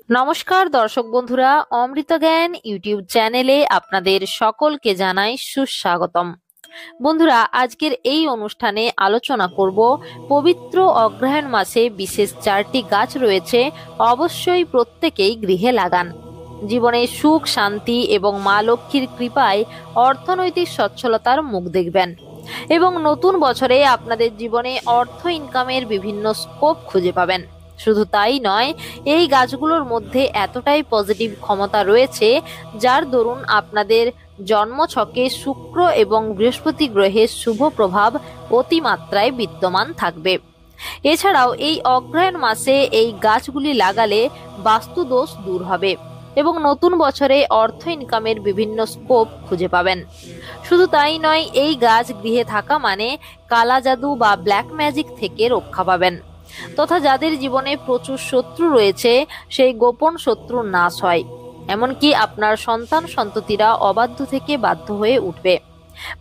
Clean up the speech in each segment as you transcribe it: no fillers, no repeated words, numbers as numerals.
নমস্কার দর্শক বন্ধুরা, অমৃত জ্ঞান ইউটিউব চ্যানেলে আপনাদের সকলকে জানাই সুস্বাগতম। বন্ধুরা, আজকের এই অনুষ্ঠানে আলোচনা করব পবিত্র অগ্রহায়ণ মাসে বিশেষ 4টি গাছ রয়েছে, অবশ্যই প্রত্যেকেই গৃহে লাগান। জীবনে সুখ, শান্তি এবং মা লক্ষ্মীর কৃপায় অর্থনৈতিক সচ্ছলতার মুখ দেখবেন এবং নতুন বছরে আপনাদের জীবনে অর্থ ইনকামের বিভিন্ন স্কোপ খুঁজে পাবেন। শুধু তাই নয়, এই গাছগুলোর মধ্যে এতটাই পজিটিভ ক্ষমতা রয়েছে যার দরুন আপনাদের জন্মছকে শুক্র এবং বৃহস্পতি গ্রহের শুভ প্রভাব অতিমাত্রায় বিদ্যমান থাকবে। এছাড়াও এই অগ্রহায়ণ মাসে এই গাছগুলি লাগালে বাস্তুদোষ দূর হবে এবং নতুন বছরে অর্থ ইনকামের বিভিন্ন স্কোপ খুঁজে পাবেন। শুধু তাই নয়, এই গাছ গৃহে থাকা মানে কালা জাদু বা ব্ল্যাক ম্যাজিক থেকে রক্ষা পাবেন, তথা যাদের জীবনে প্রচুর শত্রু রয়েছে সেই গোপন শত্রুর নাশ হয়। এমনকি আপনার সন্তান সন্ততিরা অবাধ্য থেকে বাধ্য হয়ে উঠবে,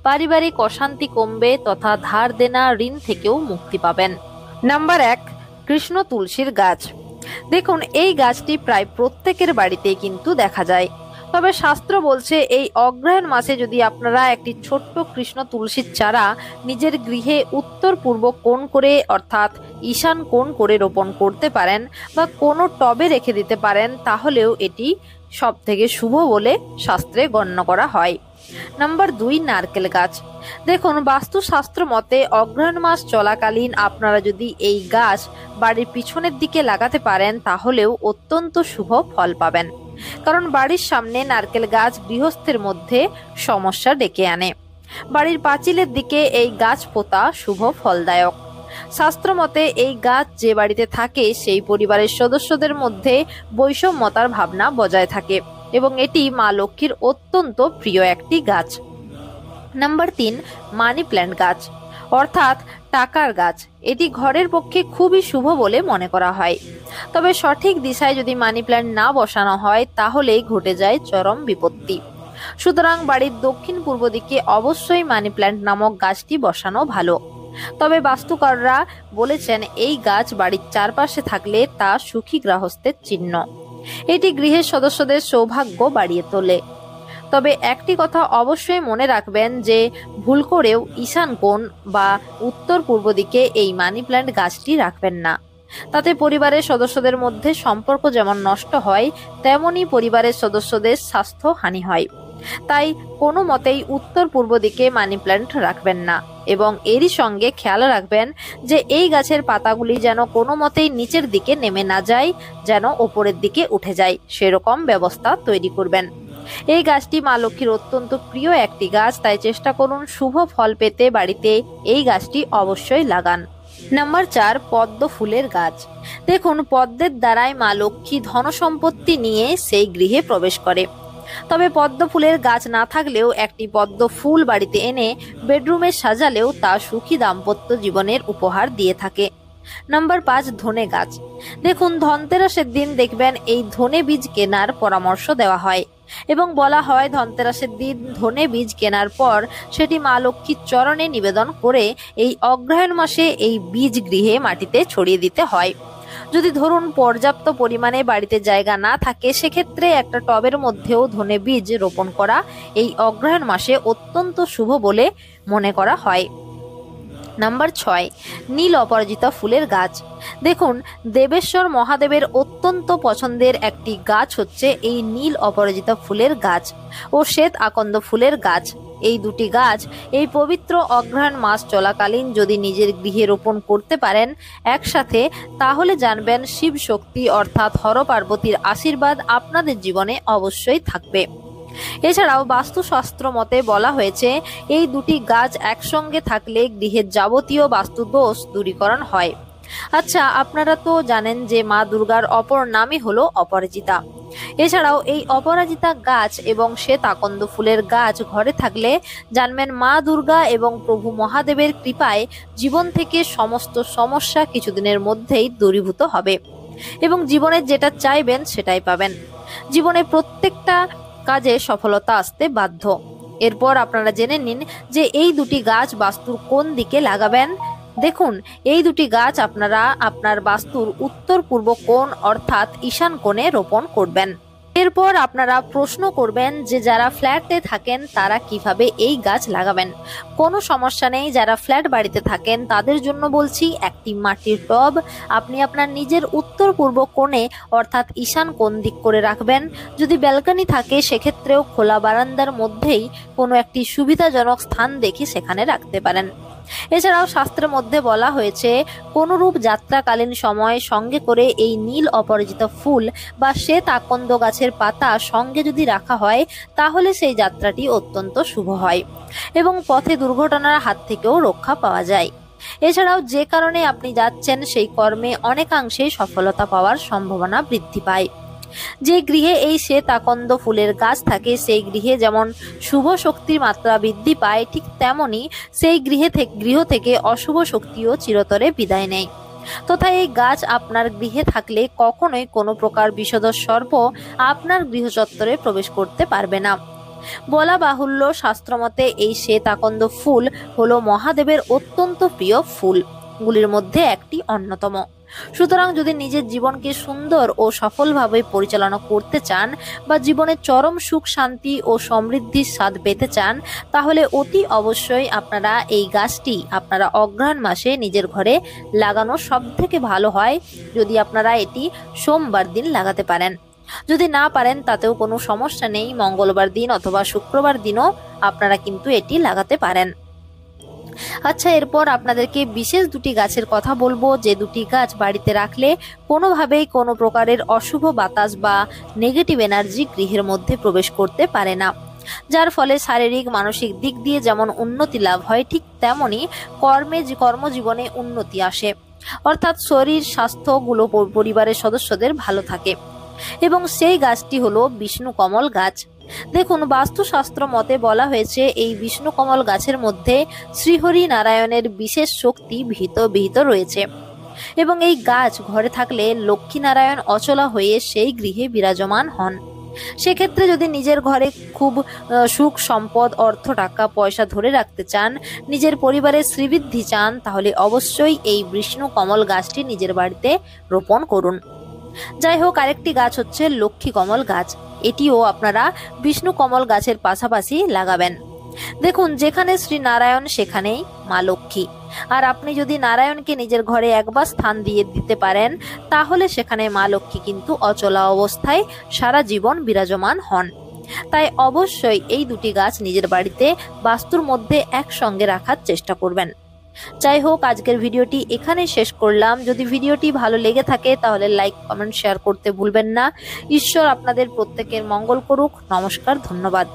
পারিবারিক অশান্তি কমবে তথা ধার দেনা ঋণ থেকেও মুক্তি পাবেন। নাম্বার 1, কৃষ্ণ তুলসীর গাছ। দেখুন, এই গাছটি প্রায় প্রত্যেকের বাড়িতে কিন্তু দেখা যায়। তবে শাস্ত্র বলছে এই অগ্রহায়ণ মাসে যদি আপনারা একটি ছোট্ট কৃষ্ণ তুলসীর চারা নিজের গৃহে উত্তর পূর্ব কোণ করে অর্থাৎ ঈশান কোণ করে রোপণ করতে পারেন বা কোনো টবে রেখে দিতে পারেন, তাহলেও এটি সব থেকে শুভ বলে শাস্ত্রে গণ্য করা হয়। নাম্বার 2, নারকেল গাছ। দেখুন, বাস্তুশাস্ত্র মতে অগ্রহায়ণ মাস চলাকালীন আপনারা যদি এই গাছ বাড়ির পিছনের দিকে লাগাতে পারেন তাহলেও অত্যন্ত শুভ ফল পাবেন, কারণ বাড়ির সামনে নারকেল গাছ গৃহস্থের মধ্যে সমস্যা ডেকে আনে। বাড়ির পাঁচিলের দিকে এই গাছ পোতা শুভ ফলদায়ক। শাস্ত্র মতে এই গাছ যে বাড়িতে থাকে সেই পরিবারের সদস্যদের মধ্যে বৈষম্যতার ভাবনা বজায় থাকে এবং এটি মা লক্ষ্মীর অত্যন্ত প্রিয় একটি গাছ। নাম্বার 3, মানি প্ল্যান্ট গাছ অর্থাৎ টাকার গাছ। এটি ঘরের পক্ষে খুবই শুভ বলে মনে করা হয়। তবে সঠিক দিশায় যদি মানি প্ল্যান্ট না বসানো হয় তাহলেই ঘটে যায় চরম বিপত্তি। সুতরাং বাড়ির দক্ষিণ পূর্ব দিকে অবশ্যই মানি প্ল্যান্ট নামক গাছটি বসানো ভালো। তবে বাস্তুকাররা বলেছেন এই গাছ বাড়ির চারপাশে থাকলে তা সুখী গৃহস্থের চিহ্ন। এটি গৃহের সদস্যদের সৌভাগ্য বাড়িয়ে তোলে। তবে একটি কথা অবশ্যই মনে রাখবেন যে ভুল করেও ঈশান কোণ বা উত্তর পূর্ব দিকে এই মানি প্ল্যান্ট গাছটি রাখবেন না। তাতে পরিবারের সদস্যদের মধ্যে সম্পর্ক যেমন নষ্ট হয়, তেমনি পরিবারের সদস্যদের স্বাস্থ্য হানি হয়। তাই কোনো মতেই উত্তর পূর্ব দিকে মানি প্ল্যান্ট রাখবেন না এবং এরই সঙ্গে খেয়াল রাখবেন যে এই গাছের পাতাগুলি যেন কোনো মতেই নিচের দিকে নেমে না যায়, যেন ওপরের দিকে উঠে যায়, সেরকম ব্যবস্থা তৈরি করবেন। এই গাছটি মা লক্ষ্মীর অত্যন্ত প্রিয় একটি গাছ, তাই চেষ্টা করুন শুভ ফল পেতে বাড়িতে এই গাছটি অবশ্যই লাগান। নাম্বার 4, পদ্ম ফুলের গাছ। দেখুন, পদ্মের দ্বারাই মা লক্ষ্মী ধনসম্পত্তি নিয়ে সেই গৃহে প্রবেশ করে। তবে পদ্ম ফুলের গাছ না থাকলেও একটি পদ্ম ফুল বাড়িতে এনে বেডরুমে সাজালেও তা সুখী দাম্পত্য জীবনের উপহার দিয়ে থাকে। নাম্বার 5, ধনে গাছ। দেখুন, ধনতেরাসের দিন দেখবেন এই ধনে বীজ কেনার পরামর্শ দেওয়া হয় এবং বলা হয় ধনতেরাসের দিন ধনে বীজ কেনার পর সেটি মা লক্ষ্মীর চরণে নিবেদন করে এই অগ্রহায়ণ মাসে এই বীজ গৃহে মাটিতে ছড়িয়ে দিতে হয়। যদি ধরুন পর্যাপ্ত পরিমাণে বাড়িতে জায়গা না থাকে, সেক্ষেত্রে একটা টবের মধ্যেও ধনে বীজ রোপণ করা এই অগ্রহায়ণ মাসে অত্যন্ত শুভ বলে মনে করা হয়। নাম্বার 6, নীল অপরাজিতা ফুলের গাছ। দেখুন, দেবেশ্বর মহাদেবের অত্যন্ত পছন্দের একটি গাছ হচ্ছে এই নীল অপরাজিতা ফুলের গাছ ও শ্বেত আকন্দ ফুলের গাছ। এই দুটি গাছ এই পবিত্র অগ্রহায়ণ মাস চলাকালীন যদি নিজের গৃহে রোপণ করতে পারেন একসাথে, তাহলে জানবেন শিব শক্তি অর্থাৎ হর পার্বতীর আশীর্বাদ আপনাদের জীবনে অবশ্যই থাকবে। এছাড়াও বাস্তুশাস্ত্র মতে বলা হয়েছে এই দুটি গাছ একসঙ্গে থাকলে গৃহের যাবতীয় বাস্তু দোষ দূরীকরণ হয়। আচ্ছা, আপনারা তো জানেন যে মা দুর্গার অপর নামই হলো অপরাজিতা। এছাড়াও এই অপরাজিতা গাছ এবং শ্বেত আকন্দ ফুলের গাছ ঘরে থাকলে জানবেন মা দুর্গা এবং প্রভু মহাদেবের কৃপায় জীবন থেকে সমস্ত সমস্যা কিছুদিনের মধ্যেই দূরীভূত হবে এবং জীবনের যেটা চাইবেন সেটাই পাবেন। জীবনে প্রত্যেকটা কাজে সফলতা আসতে বাধ্য। এরপর আপনারা জেনে নিন যে এই দুটি গাছ বাস্তুর কোন দিকে লাগাবেন দেখুন, এই দুটি গাছ আপনারা আপনার বাস্তুর উত্তর পূর্ব কোণ অর্থাৎ ঈশান কোণে রোপণ করবেন। এরপর আপনারা প্রশ্ন করবেন যে যারা ফ্ল্যাটে থাকেন তারা কিভাবে এই গাছ লাগাবেন। কোনো সমস্যা নেই, যারা ফ্ল্যাট বাড়িতে থাকেন তাদের জন্য বলছি, একটি মাটির টব আপনি আপনার নিজের উত্তর পূর্ব কোণে অর্থাৎ ঈশান কোণ দিক করে রাখবেন। যদি ব্যালকনি থাকে সেক্ষেত্রেও খোলা বারান্দার মধ্যেই কোনো একটি সুবিধাজনক স্থান দেখে সেখানে রাখতে পারেন। এছাড়াও শাস্ত্রের মধ্যে বলা হয়েছে, কোনরূপ যাত্রাকালীন সময় সঙ্গে করে এই নীল অপরাজিত ফুল বা শ্বেত আকন্দ গাছের পাতা সঙ্গে যদি রাখা হয় তাহলে সেই যাত্রাটি অত্যন্ত শুভ হয় এবং পথে দুর্ঘটনার হাত থেকেও রক্ষা পাওয়া যায়। এছাড়াও যে কারণে আপনি যাচ্ছেন সেই কর্মে অনেকাংশেই সফলতা পাওয়ার সম্ভাবনা বৃদ্ধি পায়। যে গৃহে এই শ্বেত আকন্দ ফুলের গাছ থাকে সেই গৃহে যেমন শুভ শক্তির মাত্রা বৃদ্ধি পায়, ঠিক তেমনি সেই গৃহ থেকে অশুভ শক্তিও চিরতরে বিদায় নেয়। তথা এই গাছ আপনার গৃহে থাকলে কখনোই কোনো প্রকার বিষধর সর্প আপনার গৃহচত্বরে প্রবেশ করতে পারবে না। বলা বাহুল্য, শাস্ত্রমতে এই শ্বেত আকন্দ ফুল হলো মহাদেবের অত্যন্ত প্রিয় ফুলগুলির মধ্যে একটি অন্যতম। সুতরাং যদি নিজের জীবনকে সুন্দর ও সফলভাবে পরিচালনা করতে চান বা জীবনে চরম সুখ শান্তি ও সমৃদ্ধির স্বাদ পেতে চান তাহলে অতি অবশ্যই আপনারা এই গাছটি আপনারা অগ্রহায়ণ মাসে নিজের ঘরে লাগানো সব থেকে ভালো হয় যদি আপনারা এটি সোমবার দিন লাগাতে পারেন। যদি না পারেন তাতেও কোনো সমস্যা নেই, মঙ্গলবার দিন অথবা শুক্রবার দিনও আপনারা কিন্তু এটি লাগাতে পারেন। আচ্ছা, এরপর আপনাদেরকে বিশেষ দুটি গাছের কথা বলবো যে দুটি গাছ বাড়িতে রাখলে কোনোভাবেই কোনো প্রকারের অশুভ বাতাস বা নেগেটিভ এনার্জি গৃহের মধ্যে প্রবেশ করতে পারে না, যার ফলে শারীরিক মানসিক দিক দিয়ে যেমন উন্নতি লাভ হয় ঠিক তেমনি কর্মজীবনে উন্নতি আসে, অর্থাৎ শরীর স্বাস্থ্যগুলো পরিবারের সদস্যদের ভালো থাকে। এবং সেই গাছটি হলো বিষ্ণু কমল গাছ। দেখুন, বাস্তুশাস্ত্র মতে বলা হয়েছে এই বিষ্ণু কমল গাছের মধ্যে শ্রীহরি নারায়ণের বিশেষ শক্তি বিহিত রয়েছে এবং এই গাছ ঘরে থাকলে লক্ষ্মী নারায়ণ অচলা হয়ে সেই গৃহে বিরাজমান হন। সেক্ষেত্রে যদি নিজের ঘরে খুব সুখ সম্পদ অর্থ টাকা পয়সা ধরে রাখতে চান, নিজের পরিবারের শ্রীবৃদ্ধি চান, তাহলে অবশ্যই এই বিষ্ণু কমল গাছটি নিজের বাড়িতে রোপণ করুন। যাই হোক, আরেকটি গাছ হচ্ছে লক্ষ্মী কমল গাছ, এটিও আপনারা বিষ্ণু কমল গাছের পাশাপাশি লাগাবেন। দেখুন, যেখানে শ্রী নারায়ণ সেখানেই মা লক্ষ্মী, আর আপনি যদি নারায়ণকে নিজের ঘরে একবার স্থান দিতে পারেন তাহলে সেখানে মা লক্ষ্মী কিন্তু অচলা অবস্থায় সারা জীবন বিরাজমান হন। তাই অবশ্যই এই দুটি গাছ নিজের বাড়িতে বাস্তুর মধ্যে একসঙ্গে রাখার চেষ্টা করবেন। যাই হোক, আজকের ভিডিওটি এখানে শেষ করলাম। যদি ভিডিওটি ভালো লেগে থাকে তাহলে লাইক কমেন্ট শেয়ার করতে ভুলবেন না। ঈশ্বর আপনাদের প্রত্যেকের মঙ্গল করুক। নমস্কার, ধন্যবাদ।